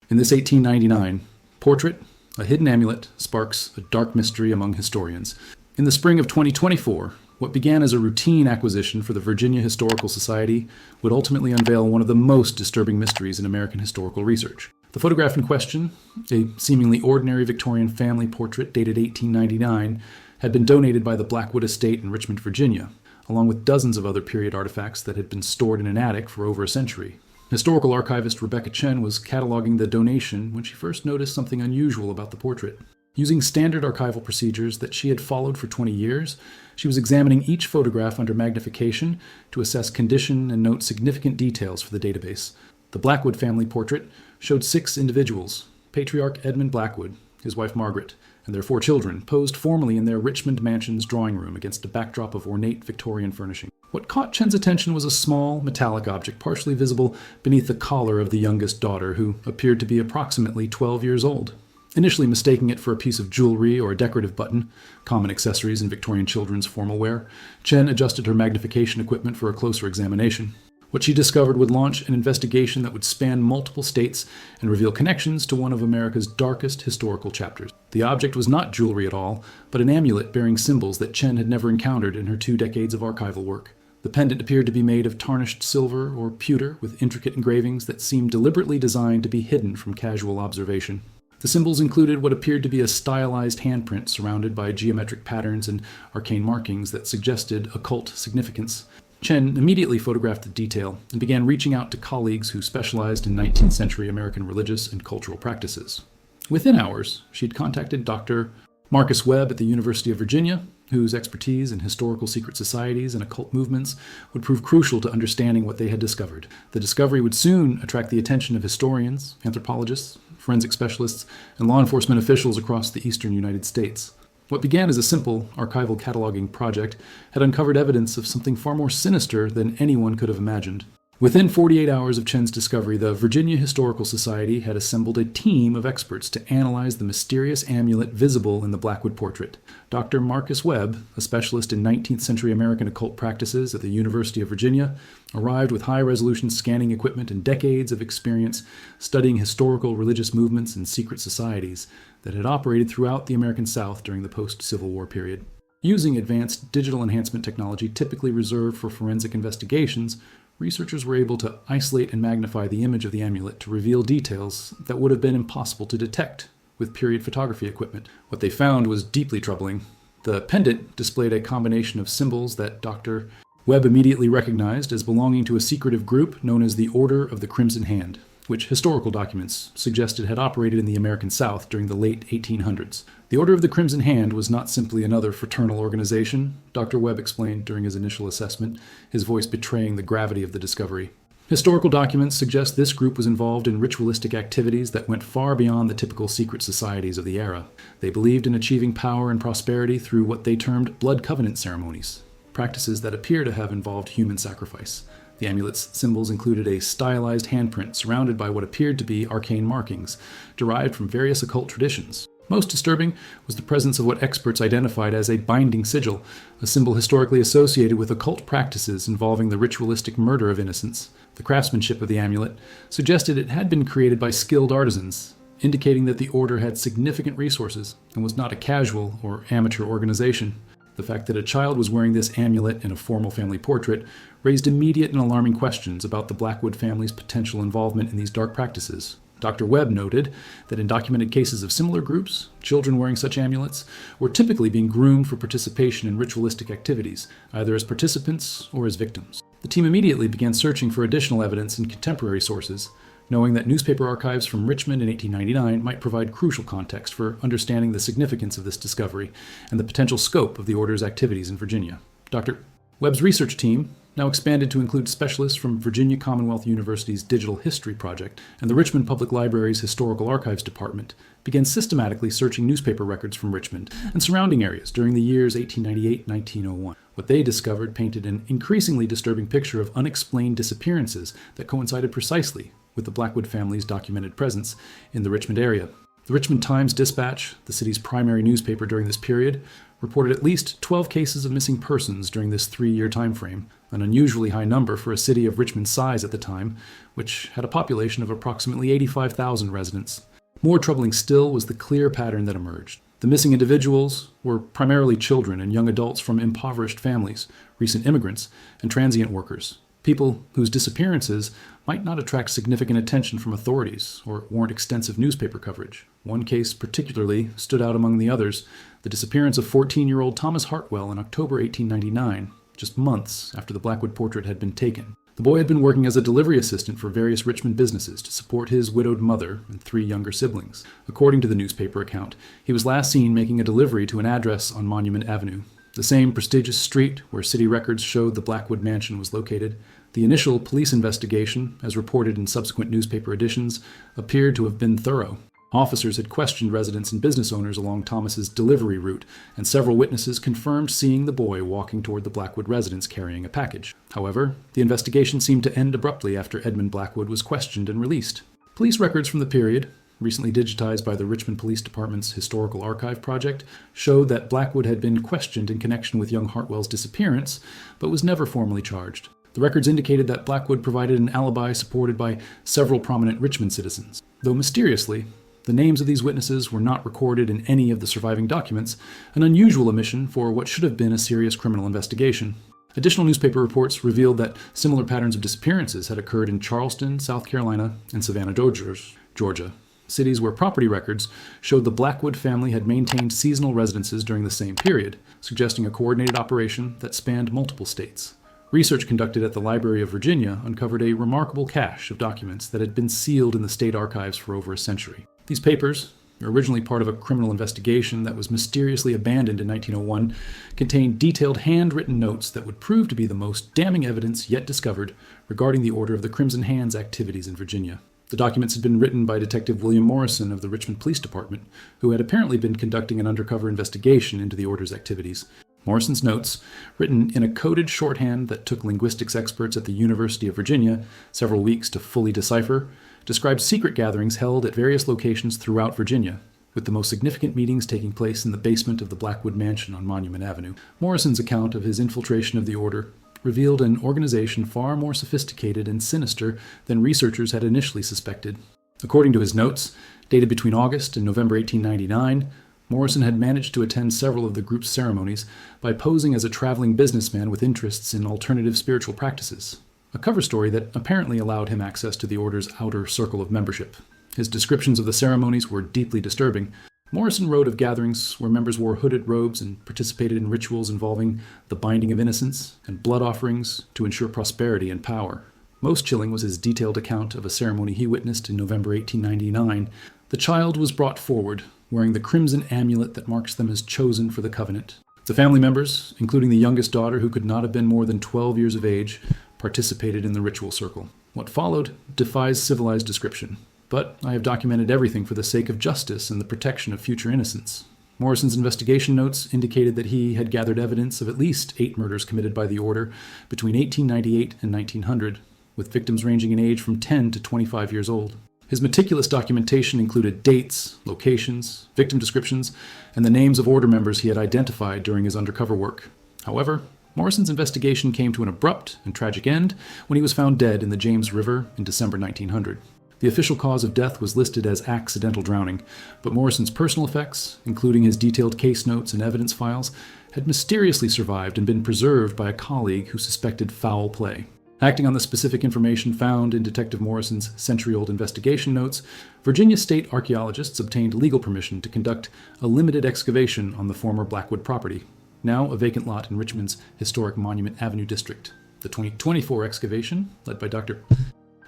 In this 1899 portrait, a hidden amulet sparks a dark mystery among historians. In the spring of 2024, what began as a routine acquisition for the Virginia Historical Society would ultimately unveil one of the most disturbing mysteries in American historical research. The photograph in question, a seemingly ordinary Victorian family portrait dated 1899, had been donated by the Blackwood Estate in Richmond, Virginia, along with dozens of other period artifacts that had been stored in an attic for over a century. Historical archivist Rebecca Chen was cataloging the donation when she first noticed something unusual about the portrait. Using standard archival procedures that she had followed for 20 years, she was examining each photograph under magnification to assess condition and note significant details for the database. The Blackwood family portrait showed 6 individuals: patriarch Edmund Blackwood, his wife Margaret, and their 4 children, posed formally in their Richmond mansion's drawing room against a backdrop of ornate Victorian furnishing. What caught Chen's attention was a small, metallic object partially visible beneath the collar of the youngest daughter, who appeared to be approximately 12 years old. Initially mistaking it for a piece of jewelry or a decorative button, common accessories in Victorian children's formal wear, Chen adjusted her magnification equipment for a closer examination. What she discovered would launch an investigation that would span multiple states and reveal connections to one of America's darkest historical chapters. The object was not jewelry at all, but an amulet bearing symbols that Chen had never encountered in her 2 decades of archival work. The pendant appeared to be made of tarnished silver or pewter with intricate engravings that seemed deliberately designed to be hidden from casual observation. The symbols included what appeared to be a stylized handprint surrounded by geometric patterns and arcane markings that suggested occult significance. Chen immediately photographed the detail and began reaching out to colleagues who specialized in 19th century American religious and cultural practices. Within hours, she'd contacted Dr. Marcus Webb at the University of Virginia, whose expertise in historical secret societies and occult movements would prove crucial to understanding what they had discovered. The discovery would soon attract the attention of historians, anthropologists, forensic specialists, and law enforcement officials across the eastern United States. What began as a simple archival cataloging project had uncovered evidence of something far more sinister than anyone could have imagined. Within 48 hours of Chen's discovery, the Virginia Historical Society had assembled a team of experts to analyze the mysterious amulet visible in the Blackwood portrait. Dr. Marcus Webb, a specialist in 19th century American occult practices at the University of Virginia, arrived with high-resolution scanning equipment and decades of experience studying historical religious movements and secret societies that had operated throughout the American South during the post-Civil War period. Using advanced digital enhancement technology typically reserved for forensic investigations, researchers were able to isolate and magnify the image of the amulet to reveal details that would have been impossible to detect with period photography equipment. What they found was deeply troubling. The pendant displayed a combination of symbols that Dr. Webb immediately recognized as belonging to a secretive group known as the Order of the Crimson Hand, which historical documents suggested had operated in the American South during the late 1800s. The Order of the Crimson Hand was not simply another fraternal organization, Dr. Webb explained during his initial assessment, his voice betraying the gravity of the discovery. Historical documents suggest this group was involved in ritualistic activities that went far beyond the typical secret societies of the era. They believed in achieving power and prosperity through what they termed blood covenant ceremonies, practices that appear to have involved human sacrifice. The amulet's symbols included a stylized handprint surrounded by what appeared to be arcane markings, derived from various occult traditions. Most disturbing was the presence of what experts identified as a binding sigil, a symbol historically associated with occult practices involving the ritualistic murder of innocents. The craftsmanship of the amulet suggested it had been created by skilled artisans, indicating that the order had significant resources and was not a casual or amateur organization. The fact that a child was wearing this amulet in a formal family portrait raised immediate and alarming questions about the Blackwood family's potential involvement in these dark practices. Dr. Webb noted that in documented cases of similar groups, children wearing such amulets were typically being groomed for participation in ritualistic activities, either as participants or as victims. The team immediately began searching for additional evidence in contemporary sources, knowing that newspaper archives from Richmond in 1899 might provide crucial context for understanding the significance of this discovery and the potential scope of the Order's activities in Virginia. Dr. Webb's research team, now expanded to include specialists from Virginia Commonwealth University's Digital History Project and the Richmond Public Library's Historical Archives Department, began systematically searching newspaper records from Richmond and surrounding areas during the years 1898-1901. What they discovered painted an increasingly disturbing picture of unexplained disappearances that coincided precisely with the Blackwood family's documented presence in the Richmond area. The Richmond Times-Dispatch, the city's primary newspaper during this period, reported at least 12 cases of missing persons during this 3-year time frame, an unusually high number for a city of Richmond's size at the time, which had a population of approximately 85,000 residents. More troubling still was the clear pattern that emerged. The missing individuals were primarily children and young adults from impoverished families, recent immigrants, and transient workers, people whose disappearances might not attract significant attention from authorities or warrant extensive newspaper coverage. One case particularly stood out among the others, the disappearance of 14-year-old Thomas Hartwell in October 1899, just months after the Blackwood portrait had been taken. The boy had been working as a delivery assistant for various Richmond businesses to support his widowed mother and 3 younger siblings. According to the newspaper account, he was last seen making a delivery to an address on Monument Avenue, the same prestigious street where city records showed the Blackwood mansion was located. The initial police investigation, as reported in subsequent newspaper editions, appeared to have been thorough. Officers had questioned residents and business owners along Thomas's delivery route, and several witnesses confirmed seeing the boy walking toward the Blackwood residence carrying a package. However, the investigation seemed to end abruptly after Edmund Blackwood was questioned and released. Police records from the period, recently digitized by the Richmond Police Department's Historical Archive Project, showed that Blackwood had been questioned in connection with young Hartwell's disappearance, but was never formally charged. The records indicated that Blackwood provided an alibi supported by several prominent Richmond citizens. Though mysteriously, the names of these witnesses were not recorded in any of the surviving documents, an unusual omission for what should have been a serious criminal investigation. Additional newspaper reports revealed that similar patterns of disappearances had occurred in Charleston, South Carolina, and Savannah, Georgia, cities where property records showed the Blackwood family had maintained seasonal residences during the same period, suggesting a coordinated operation that spanned multiple states. Research conducted at the Library of Virginia uncovered a remarkable cache of documents that had been sealed in the state archives for over a century. These papers, originally part of a criminal investigation that was mysteriously abandoned in 1901, contained detailed handwritten notes that would prove to be the most damning evidence yet discovered regarding the Order of the Crimson Hand's activities in Virginia. The documents had been written by Detective William Morrison of the Richmond Police Department, who had apparently been conducting an undercover investigation into the Order's activities. Morrison's notes, written in a coded shorthand that took linguistics experts at the University of Virginia several weeks to fully decipher, described secret gatherings held at various locations throughout Virginia, with the most significant meetings taking place in the basement of the Blackwood Mansion on Monument Avenue. Morrison's account of his infiltration of the Order revealed an organization far more sophisticated and sinister than researchers had initially suspected. According to his notes, dated between August and November 1899, Morrison had managed to attend several of the group's ceremonies by posing as a traveling businessman with interests in alternative spiritual practices, a cover story that apparently allowed him access to the Order's outer circle of membership. His descriptions of the ceremonies were deeply disturbing. Morrison wrote of gatherings where members wore hooded robes and participated in rituals involving the binding of innocents and blood offerings to ensure prosperity and power. Most chilling was his detailed account of a ceremony he witnessed in November 1899. The child was brought forward, wearing the crimson amulet that marks them as chosen for the covenant. The family members, including the youngest daughter who could not have been more than 12 years of age, participated in the ritual circle. What followed defies civilized description, but I have documented everything for the sake of justice and the protection of future innocents. Morrison's investigation notes indicated that he had gathered evidence of at least 8 murders committed by the Order between 1898 and 1900, with victims ranging in age from 10 to 25 years old. His meticulous documentation included dates, locations, victim descriptions, and the names of Order members he had identified during his undercover work. However, Morrison's investigation came to an abrupt and tragic end when he was found dead in the James River in December 1900. The official cause of death was listed as accidental drowning, but Morrison's personal effects, including his detailed case notes and evidence files, had mysteriously survived and been preserved by a colleague who suspected foul play. Acting on the specific information found in Detective Morrison's century-old investigation notes, Virginia state archaeologists obtained legal permission to conduct a limited excavation on the former Blackwood property, now a vacant lot in Richmond's historic Monument Avenue district. The 2024 excavation, led by Dr.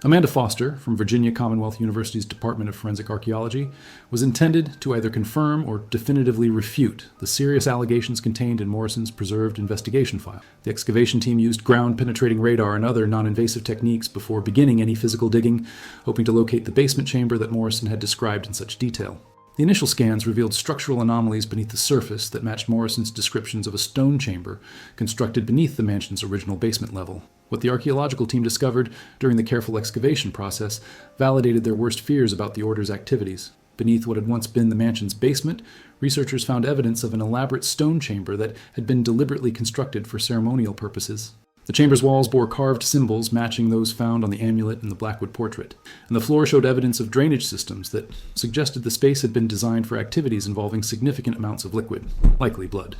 Amanda Foster from Virginia Commonwealth University's Department of Forensic Archaeology, was intended to either confirm or definitively refute the serious allegations contained in Morrison's preserved investigation file. The excavation team used ground-penetrating radar and other non-invasive techniques before beginning any physical digging, hoping to locate the basement chamber that Morrison had described in such detail. The initial scans revealed structural anomalies beneath the surface that matched Morrison's descriptions of a stone chamber constructed beneath the mansion's original basement level. What the archaeological team discovered during the careful excavation process validated their worst fears about the Order's activities. Beneath what had once been the mansion's basement, researchers found evidence of an elaborate stone chamber that had been deliberately constructed for ceremonial purposes. The chamber's walls bore carved symbols matching those found on the amulet and the Blackwood portrait, and the floor showed evidence of drainage systems that suggested the space had been designed for activities involving significant amounts of liquid, likely blood.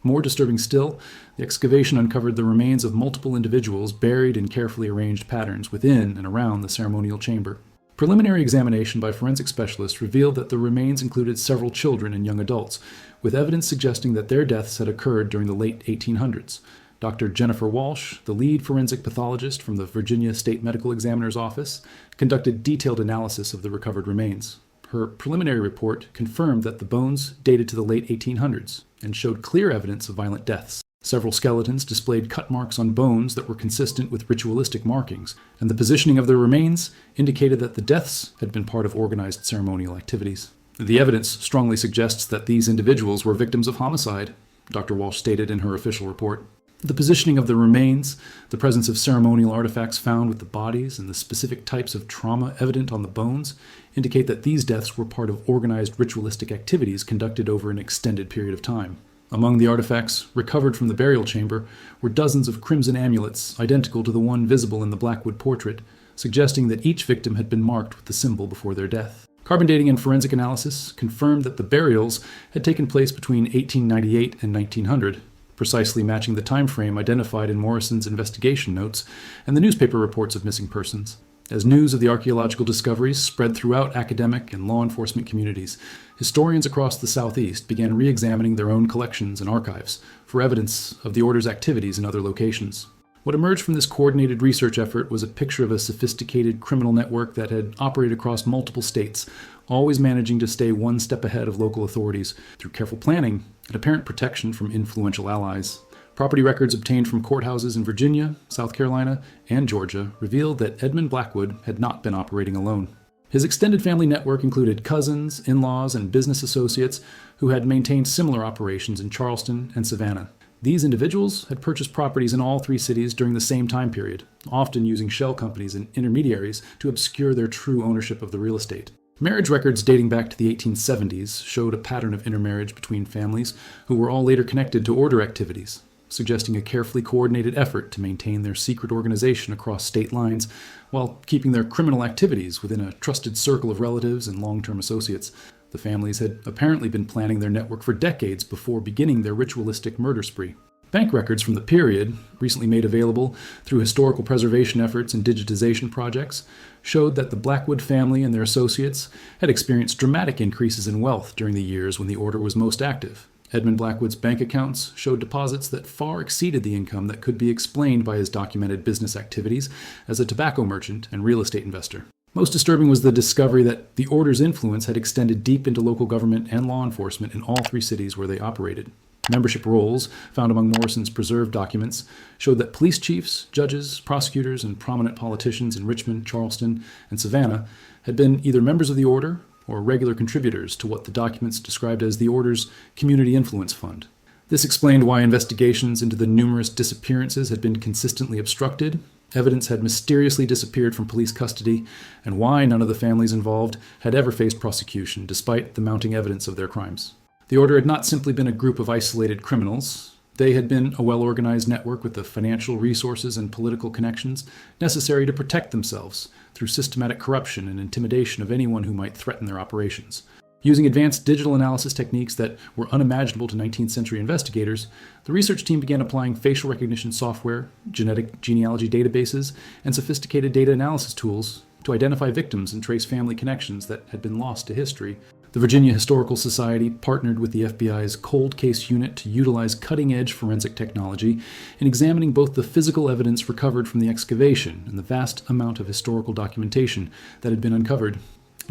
More disturbing still, the excavation uncovered the remains of multiple individuals buried in carefully arranged patterns within and around the ceremonial chamber. Preliminary examination by forensic specialists revealed that the remains included several children and young adults, with evidence suggesting that their deaths had occurred during the late 1800s. Dr. Jennifer Walsh, the lead forensic pathologist from the Virginia State Medical Examiner's Office, conducted detailed analysis of the recovered remains. Her preliminary report confirmed that the bones dated to the late 1800s and showed clear evidence of violent deaths. Several skeletons displayed cut marks on bones that were consistent with ritualistic markings, and the positioning of the remains indicated that the deaths had been part of organized ceremonial activities. The evidence strongly suggests that these individuals were victims of homicide, Dr. Walsh stated in her official report. The positioning of the remains, the presence of ceremonial artifacts found with the bodies, and the specific types of trauma evident on the bones indicate that these deaths were part of organized ritualistic activities conducted over an extended period of time. Among the artifacts recovered from the burial chamber were dozens of crimson amulets identical to the one visible in the Blackwood portrait, suggesting that each victim had been marked with the symbol before their death. Carbon dating and forensic analysis confirmed that the burials had taken place between 1898 and 1900, precisely matching the time frame identified in Morrison's investigation notes and the newspaper reports of missing persons. As news of the archaeological discoveries spread throughout academic and law enforcement communities, historians across the Southeast began re-examining their own collections and archives for evidence of the Order's activities in other locations. What emerged from this coordinated research effort was a picture of a sophisticated criminal network that had operated across multiple states, always managing to stay one step ahead of local authorities through careful planning and apparent protection from influential allies. Property records obtained from courthouses in Virginia, South Carolina, and Georgia revealed that Edmund Blackwood had not been operating alone. His extended family network included cousins, in-laws, and business associates who had maintained similar operations in Charleston and Savannah. These individuals had purchased properties in all three cities during the same time period, often using shell companies and intermediaries to obscure their true ownership of the real estate. Marriage records dating back to the 1870s showed a pattern of intermarriage between families who were all later connected to Order activities, suggesting a carefully coordinated effort to maintain their secret organization across state lines while keeping their criminal activities within a trusted circle of relatives and long-term associates. The families had apparently been planning their network for decades before beginning their ritualistic murder spree. Bank records from the period, recently made available through historical preservation efforts and digitization projects, showed that the Blackwood family and their associates had experienced dramatic increases in wealth during the years when the Order was most active. Edmund Blackwood's bank accounts showed deposits that far exceeded the income that could be explained by his documented business activities as a tobacco merchant and real estate investor. Most disturbing was the discovery that the Order's influence had extended deep into local government and law enforcement in all three cities where they operated. Membership rolls, found among Morrison's preserved documents, showed that police chiefs, judges, prosecutors, and prominent politicians in Richmond, Charleston, and Savannah had been either members of the Order or regular contributors to what the documents described as the Order's Community Influence Fund. This explained why investigations into the numerous disappearances had been consistently obstructed, evidence had mysteriously disappeared from police custody, and why none of the families involved had ever faced prosecution despite the mounting evidence of their crimes. The Order had not simply been a group of isolated criminals. They had been a well-organized network with the financial resources and political connections necessary to protect themselves through systematic corruption and intimidation of anyone who might threaten their operations. Using advanced digital analysis techniques that were unimaginable to 19th century investigators, the research team began applying facial recognition software, genetic genealogy databases, and sophisticated data analysis tools to identify victims and trace family connections that had been lost to history. The Virginia Historical Society partnered with the FBI's Cold Case Unit to utilize cutting-edge forensic technology in examining both the physical evidence recovered from the excavation and the vast amount of historical documentation that had been uncovered.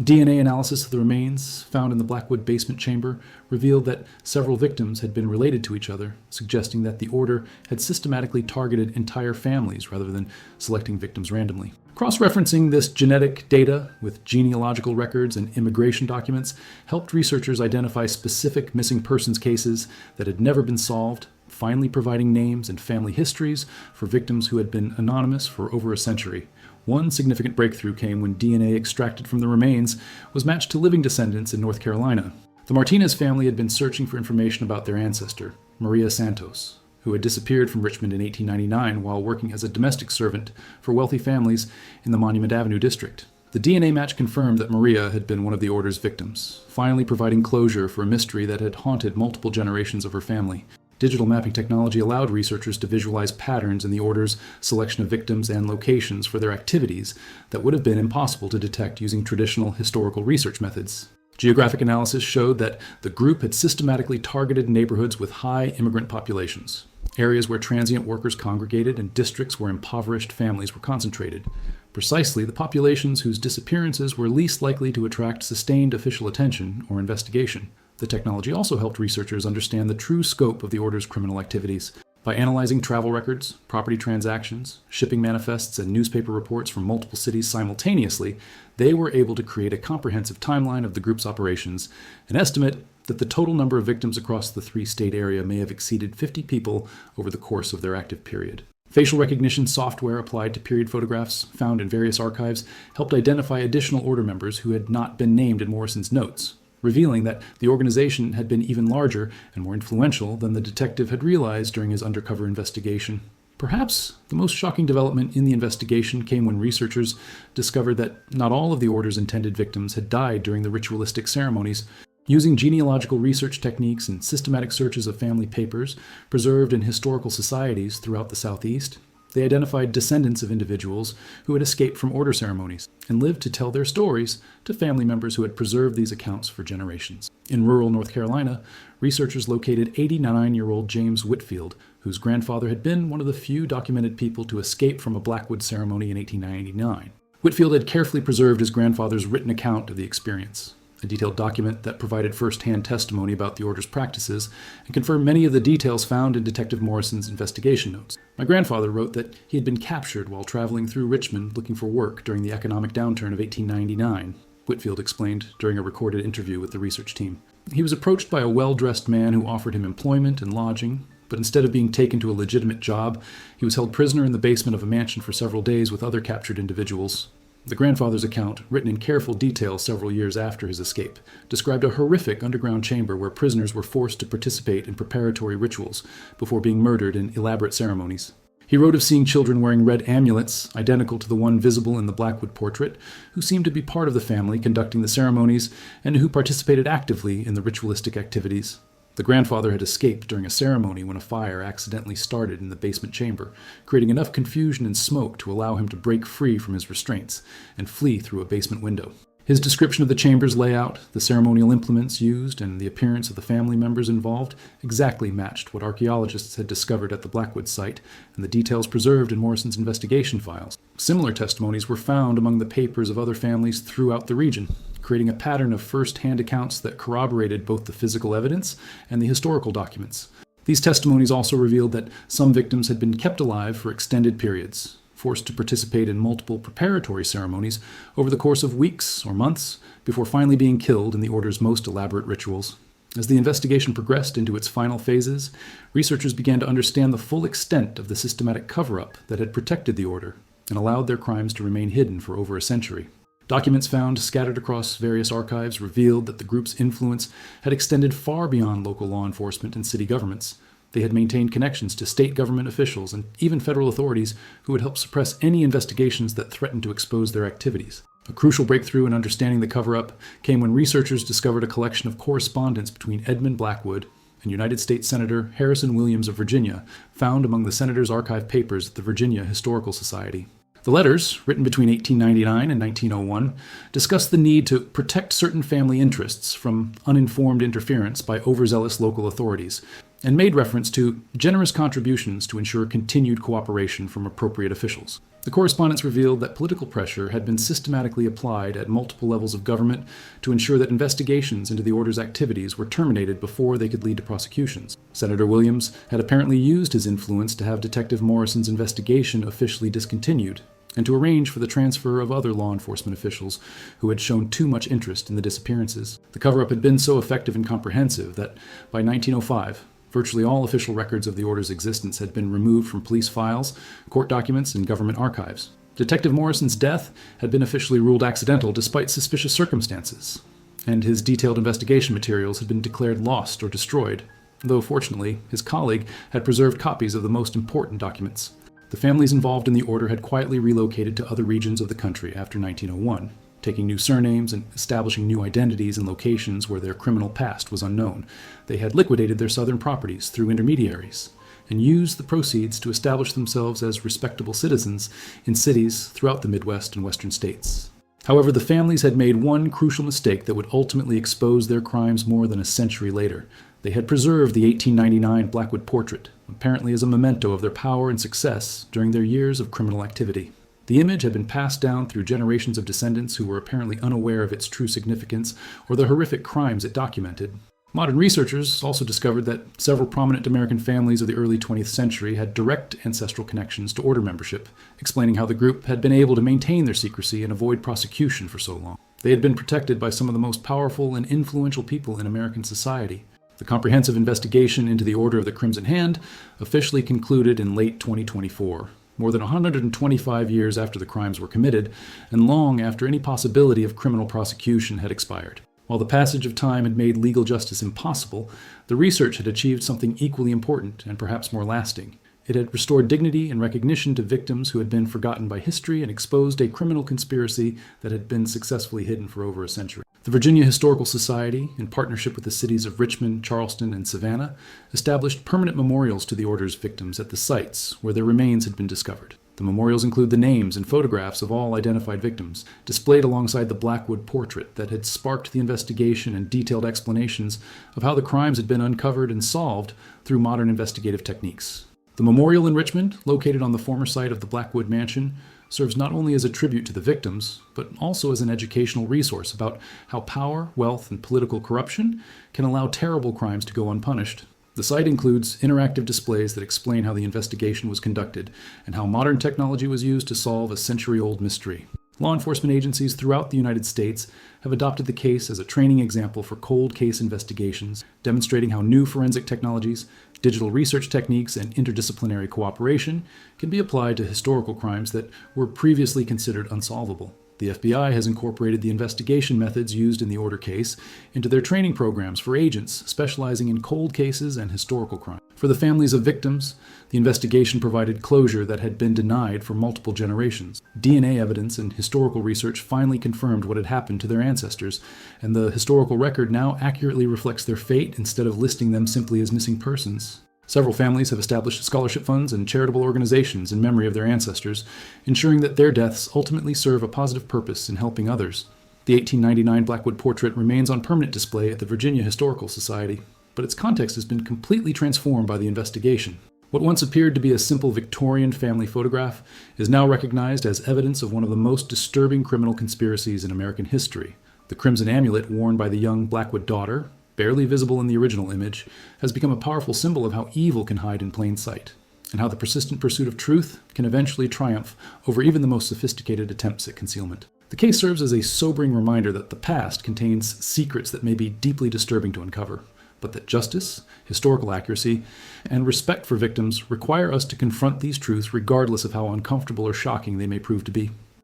DNA analysis of the remains found in the Blackwood basement chamber revealed that several victims had been related to each other, suggesting that the Order had systematically targeted entire families rather than selecting victims randomly. Cross-referencing this genetic data with genealogical records and immigration documents helped researchers identify specific missing persons cases that had never been solved, finally providing names and family histories for victims who had been anonymous for over a century. One significant breakthrough came when DNA extracted from the remains was matched to living descendants in North Carolina. The Martinez family had been searching for information about their ancestor, Maria Santos, who had disappeared from Richmond in 1899 while working as a domestic servant for wealthy families in the Monument Avenue district. The DNA match confirmed that Maria had been one of the order's victims, finally providing closure for a mystery that had haunted multiple generations of her family. Digital mapping technology allowed researchers to visualize patterns in the order's selection of victims and locations for their activities that would have been impossible to detect using traditional historical research methods. Geographic analysis showed that the group had systematically targeted neighborhoods with high immigrant populations, areas where transient workers congregated, and districts where impoverished families were concentrated. Precisely the populations whose disappearances were least likely to attract sustained official attention or investigation. The technology also helped researchers understand the true scope of the order's criminal activities. By analyzing travel records, property transactions, shipping manifests, and newspaper reports from multiple cities simultaneously, they were able to create a comprehensive timeline of the group's operations, and estimate that the total number of victims across the three-state area may have exceeded 50 people over the course of their active period. Facial recognition software applied to period photographs found in various archives helped identify additional order members who had not been named in Morrison's notes, revealing that the organization had been even larger and more influential than the detective had realized during his undercover investigation. Perhaps the most shocking development in the investigation came when researchers discovered that not all of the order's intended victims had died during the ritualistic ceremonies. Using genealogical research techniques and systematic searches of family papers preserved in historical societies throughout the Southeast, they identified descendants of individuals who had escaped from order ceremonies and lived to tell their stories to family members who had preserved these accounts for generations. In rural North Carolina, researchers located 89-year-old James Whitfield, whose grandfather had been one of the few documented people to escape from a Blackwood ceremony in 1899. Whitfield had carefully preserved his grandfather's written account of the experience, a detailed document that provided first-hand testimony about the order's practices and confirmed many of the details found in Detective Morrison's investigation notes. My grandfather wrote that he had been captured while traveling through Richmond looking for work during the economic downturn of 1899, Whitfield explained during a recorded interview with the research team. He was approached by a well-dressed man who offered him employment and lodging, but instead of being taken to a legitimate job, he was held prisoner in the basement of a mansion for several days with other captured individuals. The grandfather's account, written in careful detail several years after his escape, described a horrific underground chamber where prisoners were forced to participate in preparatory rituals before being murdered in elaborate ceremonies. He wrote of seeing children wearing red amulets, identical to the one visible in the Blackwood portrait, who seemed to be part of the family conducting the ceremonies and who participated actively in the ritualistic activities. The grandfather had escaped during a ceremony when a fire accidentally started in the basement chamber, creating enough confusion and smoke to allow him to break free from his restraints and flee through a basement window. His description of the chamber's layout, the ceremonial implements used, and the appearance of the family members involved exactly matched what archaeologists had discovered at the Blackwood site and the details preserved in Morrison's investigation files. Similar testimonies were found among the papers of other families throughout the region, creating a pattern of first-hand accounts that corroborated both the physical evidence and the historical documents. These testimonies also revealed that some victims had been kept alive for extended periods, forced to participate in multiple preparatory ceremonies over the course of weeks or months before finally being killed in the order's most elaborate rituals. As the investigation progressed into its final phases, researchers began to understand the full extent of the systematic cover-up that had protected the order and allowed their crimes to remain hidden for over a century. Documents found scattered across various archives revealed that the group's influence had extended far beyond local law enforcement and city governments. They had maintained connections to state government officials and even federal authorities who would help suppress any investigations that threatened to expose their activities. A crucial breakthrough in understanding the cover-up came when researchers discovered a collection of correspondence between Edmund Blackwood and United States Senator Harrison Williams of Virginia, found among the senator's archive papers at the Virginia Historical Society. The letters, written between 1899 and 1901, discussed the need to protect certain family interests from uninformed interference by overzealous local authorities, and made reference to generous contributions to ensure continued cooperation from appropriate officials. The correspondence revealed that political pressure had been systematically applied at multiple levels of government to ensure that investigations into the order's activities were terminated before they could lead to prosecutions. Senator Williams had apparently used his influence to have Detective Morrison's investigation officially discontinued, and to arrange for the transfer of other law enforcement officials who had shown too much interest in the disappearances. The cover-up had been so effective and comprehensive that by 1905, virtually all official records of the order's existence had been removed from police files, court documents, and government archives. Detective Morrison's death had been officially ruled accidental despite suspicious circumstances, and his detailed investigation materials had been declared lost or destroyed, though fortunately his colleague had preserved copies of the most important documents. The families involved in the order had quietly relocated to other regions of the country after 1901, taking new surnames and establishing new identities in locations where their criminal past was unknown. They had liquidated their southern properties through intermediaries and used the proceeds to establish themselves as respectable citizens in cities throughout the Midwest and Western states. However, the families had made one crucial mistake that would ultimately expose their crimes more than a century later. They had preserved the 1899 Blackwood portrait, apparently as a memento of their power and success during their years of criminal activity. The image had been passed down through generations of descendants who were apparently unaware of its true significance or the horrific crimes it documented. Modern researchers also discovered that several prominent American families of the early 20th century had direct ancestral connections to order membership, explaining how the group had been able to maintain their secrecy and avoid prosecution for so long. They had been protected by some of the most powerful and influential people in American society. The comprehensive investigation into the Order of the Crimson Hand officially concluded in late 2024, more than 125 years after the crimes were committed, and long after any possibility of criminal prosecution had expired. While the passage of time had made legal justice impossible, the research had achieved something equally important and perhaps more lasting. It had restored dignity and recognition to victims who had been forgotten by history and exposed a criminal conspiracy that had been successfully hidden for over a century. The Virginia Historical Society, in partnership with the cities of Richmond, Charleston, and Savannah, established permanent memorials to the order's victims at the sites where their remains had been discovered. The memorials include the names and photographs of all identified victims, displayed alongside the Blackwood portrait that had sparked the investigation and detailed explanations of how the crimes had been uncovered and solved through modern investigative techniques. The memorial in Richmond, located on the former site of the Blackwood Mansion, serves not only as a tribute to the victims, but also as an educational resource about how power, wealth, and political corruption can allow terrible crimes to go unpunished. The site includes interactive displays that explain how the investigation was conducted and how modern technology was used to solve a century-old mystery. Law enforcement agencies throughout the United States have adopted the case as a training example for cold case investigations, demonstrating how new forensic technologies, digital research techniques, and interdisciplinary cooperation can be applied to historical crimes that were previously considered unsolvable. The FBI has incorporated the investigation methods used in the Order case into their training programs for agents specializing in cold cases and historical crime. For the families of victims, the investigation provided closure that had been denied for multiple generations. DNA evidence and historical research finally confirmed what had happened to their ancestors, and the historical record now accurately reflects their fate instead of listing them simply as missing persons. Several families have established scholarship funds and charitable organizations in memory of their ancestors, ensuring that their deaths ultimately serve a positive purpose in helping others. The 1899 Blackwood portrait remains on permanent display at the Virginia Historical Society, but its context has been completely transformed by the investigation. What once appeared to be a simple Victorian family photograph is now recognized as evidence of one of the most disturbing criminal conspiracies in American history. The crimson amulet worn by the young Blackwood daughter, barely visible in the original image, has become a powerful symbol of how evil can hide in plain sight, and how the persistent pursuit of truth can eventually triumph over even the most sophisticated attempts at concealment. The case serves as a sobering reminder that the past contains secrets that may be deeply disturbing to uncover, but that justice, historical accuracy, and respect for victims require us to confront these truths regardless of how uncomfortable or shocking they may prove to be.